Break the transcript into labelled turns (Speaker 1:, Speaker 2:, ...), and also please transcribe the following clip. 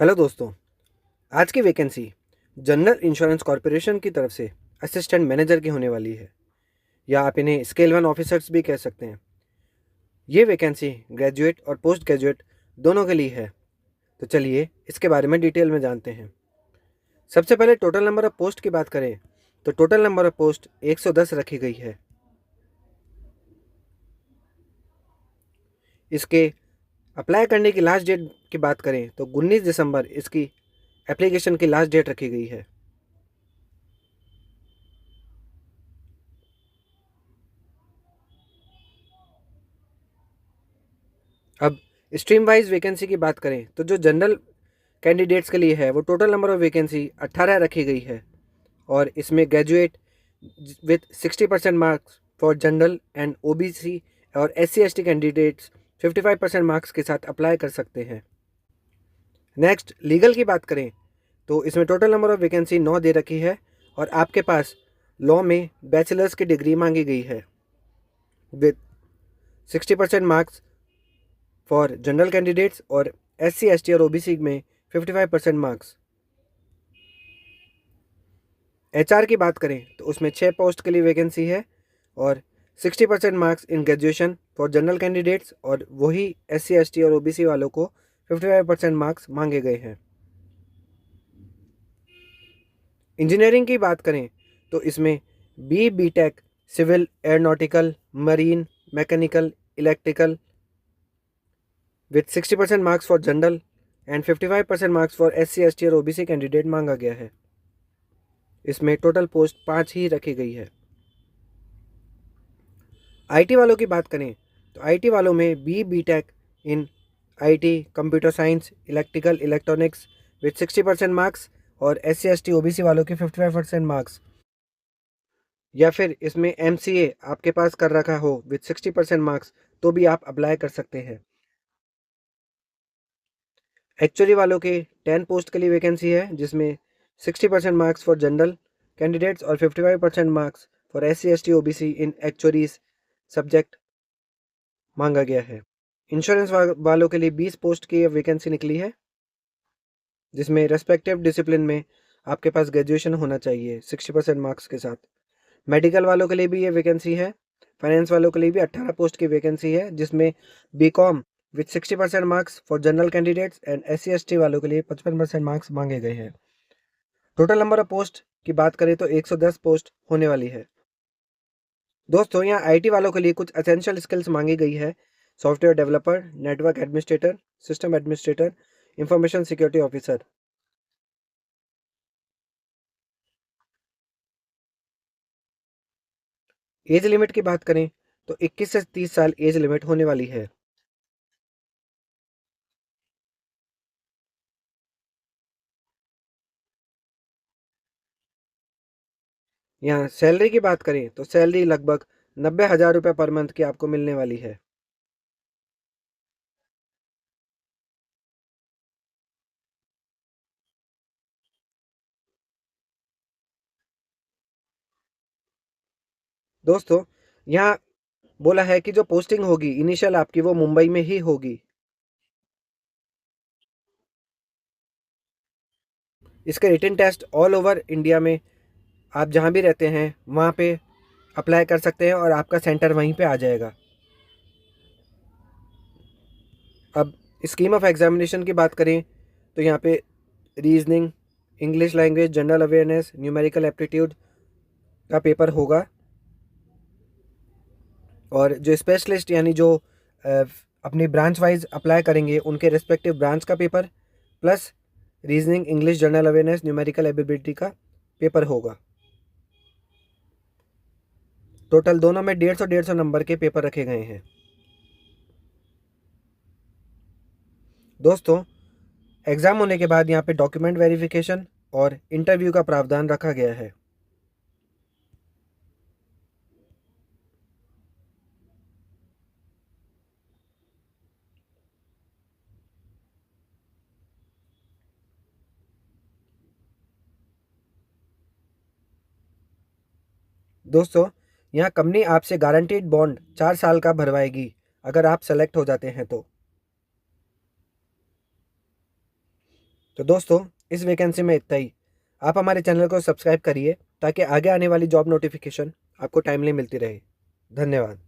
Speaker 1: Hello दोस्तों। आज की वैकेंसी जनरल इंश्योरेंस कॉरपोरेशन की तरफ से असिस्टेंट मैनेजर की होने वाली है, या आप इन्हें स्केल वन ऑफिसर्स भी कह सकते हैं। ये वैकेंसी ग्रेजुएट और पोस्ट ग्रेजुएट दोनों के लिए है। तो चलिए इसके बारे में डिटेल में जानते हैं। सबसे पहले टोटल नंबर ऑफ पोस्ट की बात करें तो टोटल नंबर ऑफ पोस्ट 110 रखी गई है। इसके अप्लाई करने की लास्ट डेट की बात करें तो 19 दिसंबर इसकी एप्लीकेशन की लास्ट डेट रखी गई है। अब स्ट्रीम वाइज वैकेंसी की बात करें तो जो जनरल कैंडिडेट्स के लिए है वो टोटल नंबर ऑफ वैकेंसी 18 रखी गई है, और इसमें graduate with 60% marks for general and OBC और एससी एसटी कैंडिडेट्स 55% मार्क्स के साथ अप्लाई कर सकते हैं। नेक्स्ट लीगल की बात करें तो इसमें टोटल नंबर ऑफ वैकेंसी 9 दे रखी है, और आपके पास लॉ में बैचलर्स की डिग्री मांगी गई है with 60% marks for general candidates और एससी एसटी और ओबीसी में 55% मार्क्स। एचआर की बात करें तो उसमें 6 पोस्ट के लिए वैकेंसी है, और 60% marks in graduation for general candidates, और वही एससी एसटी और ओबीसी वालों को 55% मार्क्स मांगे गए हैं। इंजीनियरिंग की बात करें तो इसमें B tech civil aeronautical marine mechanical electrical with 60% marks for general and 55% marks for SC ST और ओबीसी कैंडिडेट मांगा गया है। इसमें टोटल पोस्ट 5 ही रखी गई है। आईटी वालों की बात करें तो आईटी वालों में B tech in IT computer science electrical electronics with 60% marks, और S C S T OBC वालों के 55% मार्क्स, या फिर इसमें एमसीए आपके पास कर रखा हो विथ 60% मार्क्स तो भी आप अप्लाई कर सकते हैं। एक्चुअली वालों के 10 पोस्ट के लिए वैकेंसी है, जिसमें 60% मार्क्स फॉर जनरल कैंडिडेट्स और 55% marks for S C S T OBC in actuaries subject मांगा गया है। इंश्योरेंस वालों के लिए 20 पोस्ट की वैकेंसी निकली है, जिसमें रेस्पेक्टिव डिसिप्लिन में आपके पास ग्रेजुएशन होना चाहिए 60% मार्क्स के साथ। मेडिकल वालों के लिए भी ये वैकेंसी है। फाइनेंस वालों के लिए भी 18 पोस्ट की वैकेंसी है, जिसमें BCom with 60% marks for general candidates and S C S T वालों के लिए 55% मार्क्स मांगे गए हैं। टोटल नंबर ऑफ पोस्ट की बात करें तो 110 पोस्ट होने वाली है। दोस्तों यहाँ आईटी वालों के लिए कुछ एसेंशियल स्किल्स मांगी गई है: software developer, network administrator, system administrator, information security officer. Age limit की बात करें तो 21 से 30 साल एज लिमिट होने वाली है। यहाँ सैलरी की बात करें तो सैलरी लगभग 90,000 रुपये पर मंथ की आपको मिलने वाली है। दोस्तों यहाँ बोला है कि जो पोस्टिंग होगी इनिशियल आपकी वो मुंबई में ही होगी। इसके written test all over India में आप जहाँ भी रहते हैं वहाँ पे अप्लाई कर सकते हैं, और आपका सेंटर वहीं पे आ जाएगा। अब स्कीम ऑफ एग्जामिनेशन की बात करें तो यहाँ पे reasoning, English language, general awareness, numerical aptitude का पेपर होगा, और जो स्पेशलिस्ट यानी जो अपनी ब्रांच वाइज अप्लाई करेंगे उनके रिस्पेक्टिव ब्रांच का paper plus reasoning, English, general awareness, numerical ability का पेपर होगा। टोटल दोनों में 150 नंबर के पेपर रखे गए हैं। दोस्तों एग्ज़ाम होने के बाद यहाँ पे डॉक्यूमेंट वेरिफिकेशन और इंटरव्यू का प्रावधान रखा गया है। दोस्तों यहाँ कंपनी आपसे गारंटीड बॉन्ड 4 साल का भरवाएगी अगर आप सेलेक्ट हो जाते हैं तो। तो दोस्तों इस वैकेंसी में इतना ही। आप हमारे चैनल को सब्सक्राइब करिए ताकि आगे आने वाली जॉब नोटिफिकेशन आपको टाइमली मिलती रहे। धन्यवाद।